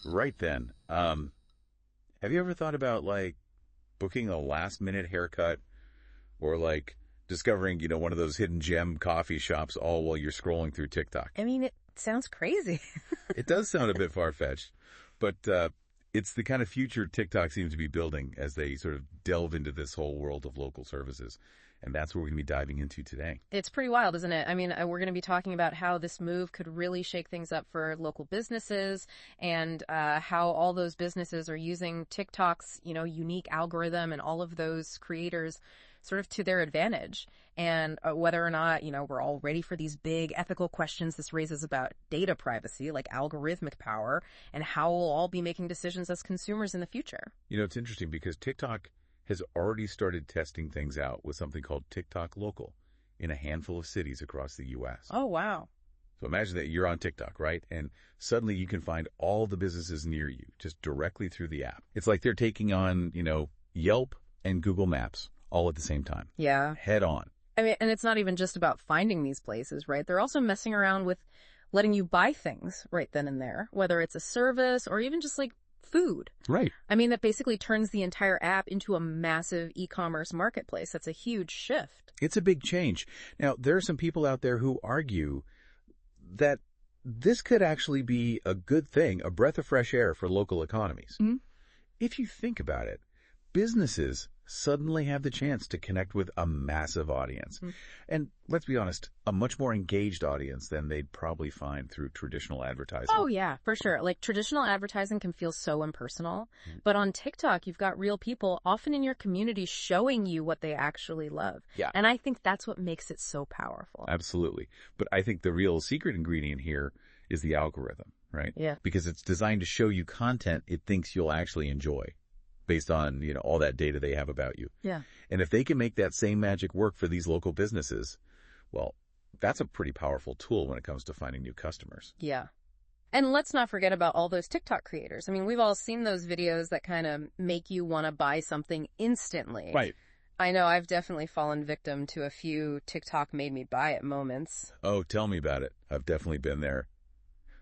Right then. Have you ever thought about like booking a last minute haircut or like discovering, one of those hidden gem coffee shops all while you're scrolling through TikTok? I mean, it sounds crazy. It does sound a bit far-fetched, but it's the kind of future TikTok seems to be building as they sort of delve into this whole world of local services. And that's what we're going to be diving into today. It's pretty wild, isn't it? I mean, we're going to be talking about how this move could really shake things up for local businesses and how all those businesses are using TikTok's, unique algorithm and all of those creators sort of to their advantage. And whether or not, we're all ready for these big ethical questions this raises about data privacy, like algorithmic power, and how we'll all be making decisions as consumers in the future. It's interesting because TikTok has already started testing things out with something called TikTok Local in a handful of cities across the U.S. Oh, wow. So imagine that you're on TikTok, right? And suddenly you can find all the businesses near you just directly through the app. It's like they're taking on, Yelp and Google Maps all at the same time. Yeah. Head on. I mean, and it's not even just about finding these places, right? They're also messing around with letting you buy things right then and there, whether it's a service or even just like food. Right. I mean, that basically turns the entire app into a massive e-commerce marketplace. That's a huge shift. It's a big change. Now, there are some people out there who argue that this could actually be a good thing, a breath of fresh air for local economies. Mm-hmm. If you think about it, businesses suddenly have the chance to connect with a massive audience. Mm-hmm. And let's be honest, a much more engaged audience than they'd probably find through traditional advertising. Oh, yeah, for sure. Like traditional advertising can feel so impersonal. Mm-hmm. But on TikTok, you've got real people often in your community showing you what they actually love. Yeah. And I think that's what makes it so powerful. Absolutely. But I think the real secret ingredient here is the algorithm, right? Yeah. Because it's designed to show you content it thinks you'll actually enjoy, based on, all that data they have about you. Yeah. And if they can make that same magic work for these local businesses, well, that's a pretty powerful tool when it comes to finding new customers. Yeah. And let's not forget about all those TikTok creators. I mean, we've all seen those videos that kind of make you want to buy something instantly. Right. I know I've definitely fallen victim to a few TikTok made me buy it moments. Oh, tell me about it. I've definitely been there.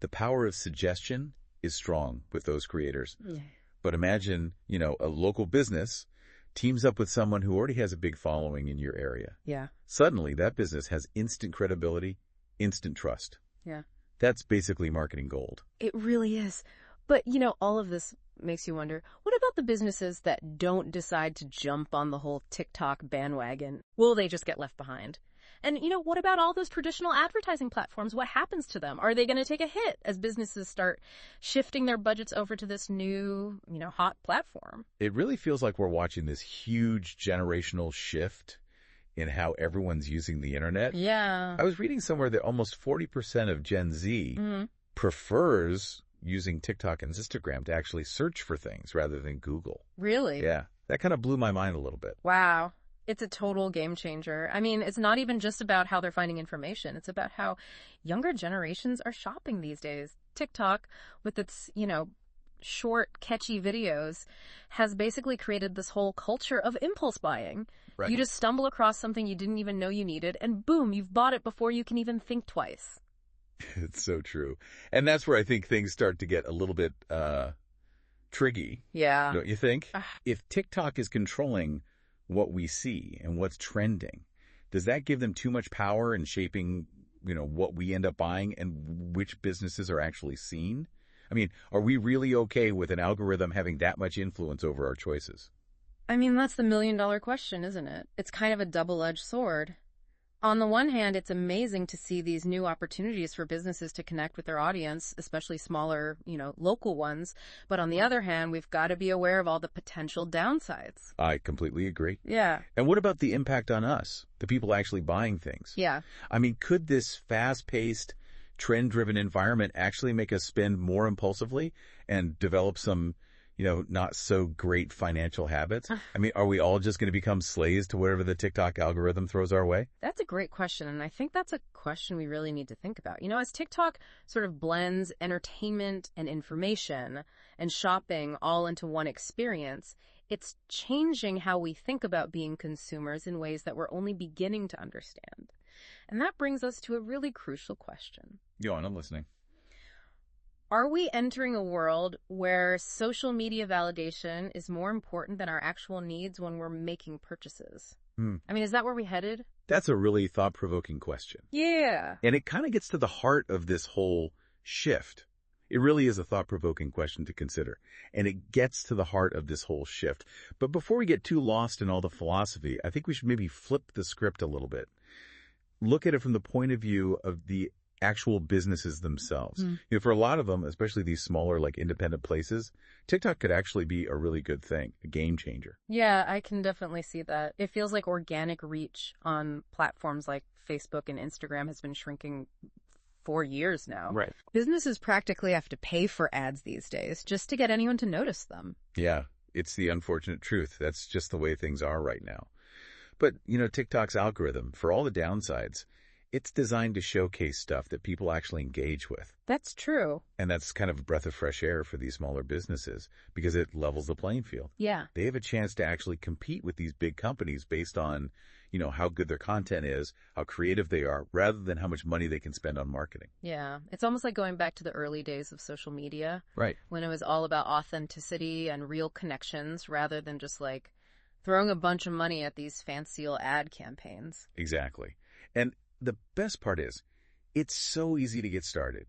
The power of suggestion is strong with those creators. Yeah. But imagine, a local business teams up with someone who already has a big following in your area. Yeah. Suddenly, that business has instant credibility, instant trust. Yeah. That's basically marketing gold. It really is. But, all of this makes you wonder, what about the businesses that don't decide to jump on the whole TikTok bandwagon? Will they just get left behind? And, what about all those traditional advertising platforms? What happens to them? Are they going to take a hit as businesses start shifting their budgets over to this new, hot platform? It really feels like we're watching this huge generational shift in how everyone's using the internet. Yeah. I was reading somewhere that almost 40% of Gen Z prefers using TikTok and Instagram to actually search for things rather than Google. Really? Yeah. That kind of blew my mind a little bit. Wow. It's a total game changer. I mean, it's not even just about how they're finding information. It's about how younger generations are shopping these days. TikTok, with its, short, catchy videos, has basically created this whole culture of impulse buying. Right. You just stumble across something you didn't even know you needed, and boom, you've bought it before you can even think twice. It's so true. And that's where I think things start to get a little bit tricky. Yeah. Don't you think? If TikTok is controlling what we see and what's trending, does that give them too much power in shaping, what we end up buying and which businesses are actually seen? I mean, are we really okay with an algorithm having that much influence over our choices? I mean, that's the million-dollar question, isn't it? It's kind of a double-edged sword. On the one hand, it's amazing to see these new opportunities for businesses to connect with their audience, especially smaller, local ones. But on the other hand, we've got to be aware of all the potential downsides. I completely agree. Yeah. And what about the impact on us, the people actually buying things? Yeah. I mean, could this fast-paced, trend-driven environment actually make us spend more impulsively and develop some, not so great financial habits? I mean, are we all just going to become slaves to whatever the TikTok algorithm throws our way? That's a great question, and I think that's a question we really need to think about. As TikTok sort of blends entertainment and information and shopping all into one experience, it's changing how we think about being consumers in ways that we're only beginning to understand. And that brings us to a really crucial question. Go on, I'm listening. Are we entering a world where social media validation is more important than our actual needs when we're making purchases? I mean, is that where we headed? That's a really thought-provoking question. Yeah. And it kind of gets to the heart of this whole shift. It really is a thought-provoking question to consider. And it gets to the heart of this whole shift. But before we get too lost in all the philosophy, I think we should maybe flip the script a little bit. Look at it from the point of view of the actual businesses themselves. You know, for a lot of them, especially these smaller, like independent places, TikTok could actually be a really good thing, a game changer. Yeah, I can definitely see that. It feels like organic reach on platforms like Facebook and Instagram has been shrinking for years now. Right. Businesses practically have to pay for ads these days just to get anyone to notice them. Yeah, it's the unfortunate truth. That's just the way things are right now. But, you know, TikTok's algorithm, for all the downsides, it's designed to showcase stuff that people actually engage with. That's true. And that's kind of a breath of fresh air for these smaller businesses because it levels the playing field. Yeah. They have a chance to actually compete with these big companies based on, you know, how good their content is, how creative they are, rather than how much money they can spend on marketing. Yeah. It's almost like going back to the early days of social media. Right. When it was all about authenticity and real connections rather than just like throwing a bunch of money at these fancy ad campaigns. Exactly. And the best part is, it's so easy to get started.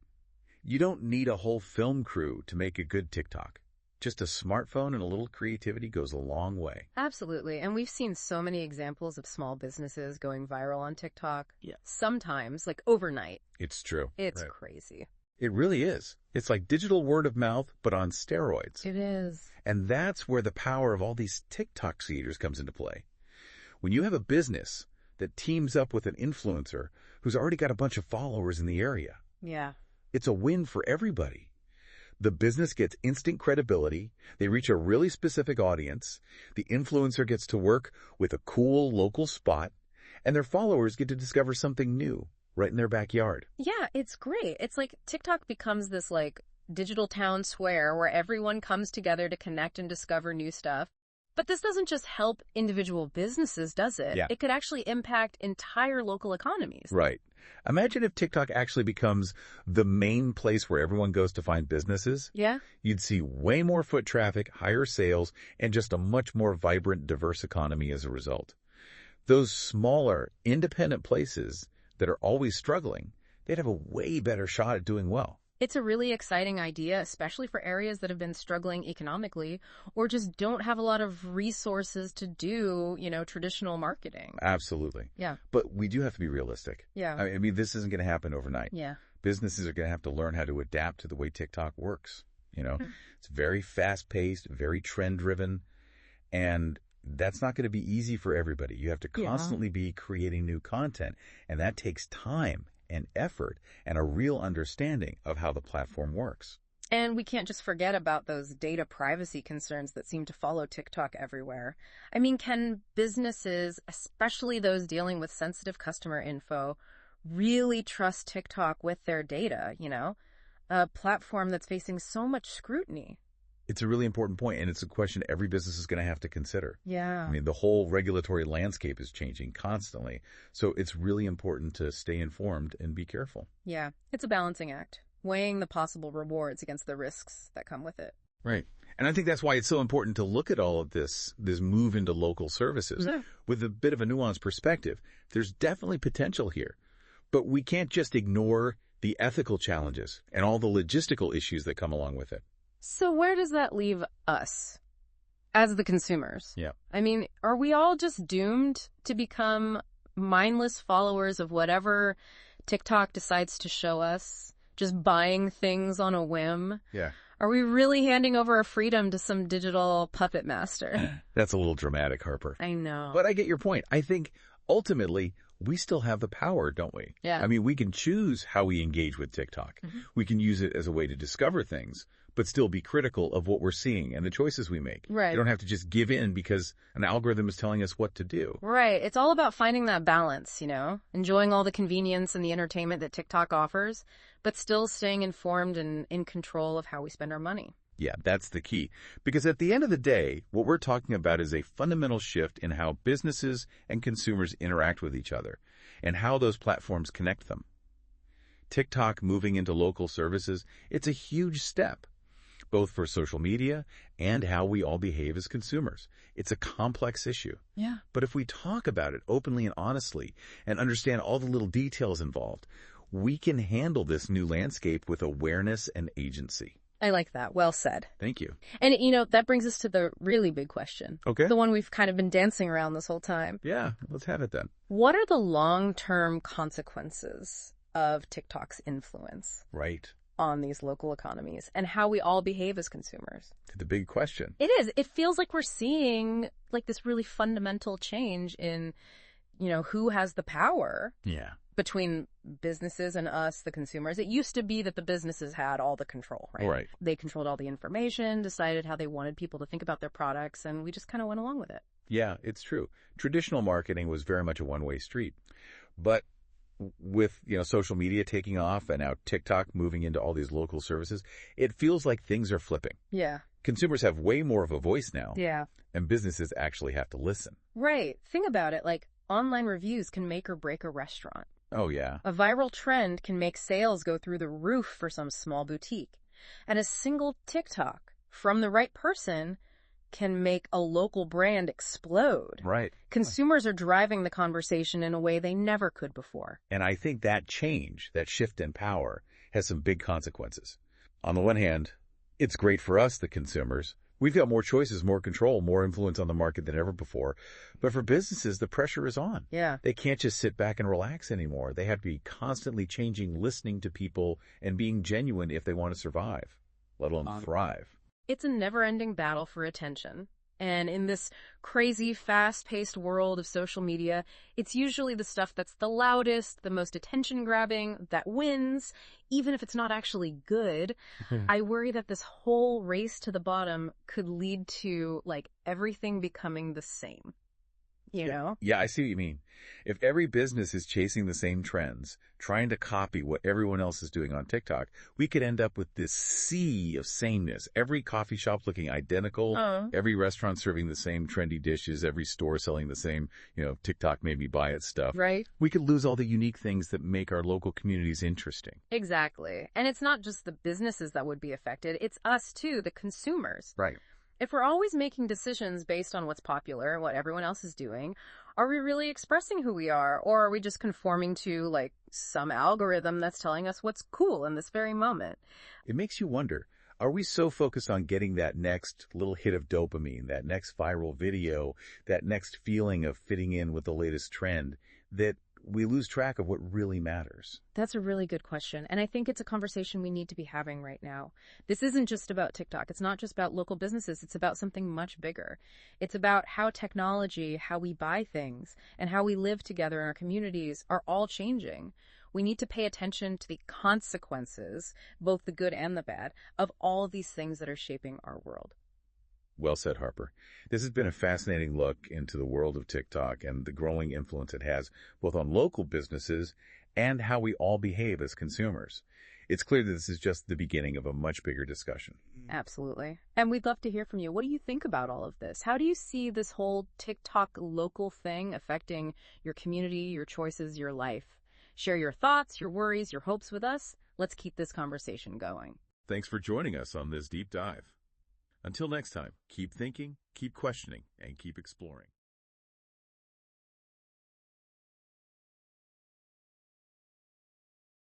You don't need a whole film crew to make a good TikTok. Just a smartphone and a little creativity goes a long way. Absolutely. And we've seen so many examples of small businesses going viral on TikTok. Yeah. Sometimes, like overnight. It's true. It's Right. crazy. It really is. It's like digital word of mouth, but on steroids. It is. And that's where the power of all these TikTok creators comes into play. When you have a business that teams up with an influencer who's already got a bunch of followers in the area, Yeah. it's a win for everybody. The business gets instant credibility, they reach a really specific audience, the influencer gets to work with a cool local spot, and their followers get to discover something new right in their backyard. Yeah, it's great. It's like TikTok becomes this like digital town square where everyone comes together to connect and discover new stuff. But this doesn't just help individual businesses, does it? Yeah. It could actually impact entire local economies. Right. Imagine if TikTok actually becomes the main place where everyone goes to find businesses. Yeah. You'd see way more foot traffic, higher sales, and just a much more vibrant, diverse economy as a result. Those smaller, independent places that are always struggling, they'd have a way better shot at doing well. It's a really exciting idea, especially for areas that have been struggling economically or just don't have a lot of resources to do, traditional marketing. Absolutely. Yeah. But we do have to be realistic. Yeah. I mean, this isn't going to happen overnight. Yeah. Businesses are going to have to learn how to adapt to the way TikTok works. It's very fast-paced, very trend-driven, and that's not going to be easy for everybody. You have to constantly be creating new content, and that takes time and effort and a real understanding of how the platform works. And we can't just forget about those data privacy concerns that seem to follow TikTok everywhere. I mean, can businesses, especially those dealing with sensitive customer info, really trust TikTok with their data, a platform that's facing so much scrutiny? It's a really important point, and it's a question every business is going to have to consider. Yeah. I mean, the whole regulatory landscape is changing constantly, so it's really important to stay informed and be careful. Yeah, it's a balancing act, weighing the possible rewards against the risks that come with it. Right. And I think that's why it's so important to look at all of this move into local services with a bit of a nuanced perspective. There's definitely potential here, but we can't just ignore the ethical challenges and all the logistical issues that come along with it. So where does that leave us as the consumers? Yeah. I mean, are we all just doomed to become mindless followers of whatever TikTok decides to show us, just buying things on a whim? Yeah. Are we really handing over our freedom to some digital puppet master? That's a little dramatic, Harper. I know. But I get your point. I think ultimately we still have the power, don't we? Yeah. I mean, we can choose how we engage with TikTok. We can use it as a way to discover things, but still be critical of what we're seeing and the choices we make. Right. You don't have to just give in because an algorithm is telling us what to do. Right. It's all about finding that balance, enjoying all the convenience and the entertainment that TikTok offers, but still staying informed and in control of how we spend our money. Yeah, that's the key. Because at the end of the day, what we're talking about is a fundamental shift in how businesses and consumers interact with each other and how those platforms connect them. TikTok moving into local services, it's a huge step, both for social media and how we all behave as consumers. It's a complex issue. Yeah. But if we talk about it openly and honestly and understand all the little details involved, we can handle this new landscape with awareness and agency. I like that. Well said. Thank you. And, that brings us to the really big question. Okay. The one we've kind of been dancing around this whole time. Yeah, let's have it then. What are the long-term consequences of TikTok's influence Right. on these local economies and how we all behave as consumers? The big question. It is. It feels like we're seeing like this really fundamental change in, who has the power. Yeah. Between businesses and us, the consumers. It used to be that the businesses had all the control, right? Right. They controlled all the information, decided how they wanted people to think about their products, and we just kind of went along with it. Yeah, it's true. Traditional marketing was very much a one-way street. But with, social media taking off and now TikTok moving into all these local services, it feels like things are flipping. Yeah. Consumers have way more of a voice now. Yeah. And businesses actually have to listen. Right. Think about it. Like, online reviews can make or break a restaurant. Oh, yeah. A viral trend can make sales go through the roof for some small boutique. And a single TikTok from the right person can make a local brand explode. Right. Consumers are driving the conversation in a way they never could before. And I think that change, that shift in power, has some big consequences. On the one hand, it's great for us, the consumers. We've got more choices, more control, more influence on the market than ever before. But for businesses, the pressure is on. Yeah. They can't just sit back and relax anymore. They have to be constantly changing, listening to people, and being genuine if they want to survive, let alone thrive. It's a never-ending battle for attention. And in this crazy, fast-paced world of social media, it's usually the stuff that's the loudest, the most attention-grabbing, that wins, even if it's not actually good. I worry that this whole race to the bottom could lead to, everything becoming the same. You know? Yeah, I see what you mean. If every business is chasing the same trends, trying to copy what everyone else is doing on TikTok, we could end up with this sea of sameness. Every coffee shop looking identical, every restaurant serving the same trendy dishes, every store selling the same, TikTok made me buy it stuff. Right. We could lose all the unique things that make our local communities interesting. Exactly. And it's not just the businesses that would be affected. It's us, too, the consumers. Right. If we're always making decisions based on what's popular and what everyone else is doing, are we really expressing who we are? Or are we just conforming to, some algorithm that's telling us what's cool in this very moment? It makes you wonder, are we so focused on getting that next little hit of dopamine, that next viral video, that next feeling of fitting in with the latest trend, that we lose track of what really matters? That's a really good question. And I think it's a conversation we need to be having right now. This isn't just about TikTok. It's not just about local businesses. It's about something much bigger. It's about how technology, how we buy things, and how we live together in our communities are all changing. We need to pay attention to the consequences, both the good and the bad, of all of these things that are shaping our world. Well said, Harper. This has been a fascinating look into the world of TikTok and the growing influence it has both on local businesses and how we all behave as consumers. It's clear that this is just the beginning of a much bigger discussion. Absolutely. And we'd love to hear from you. What do you think about all of this? How do you see this whole TikTok local thing affecting your community, your choices, your life? Share your thoughts, your worries, your hopes with us. Let's keep this conversation going. Thanks for joining us on this deep dive. Until next time, keep thinking, keep questioning, and keep exploring.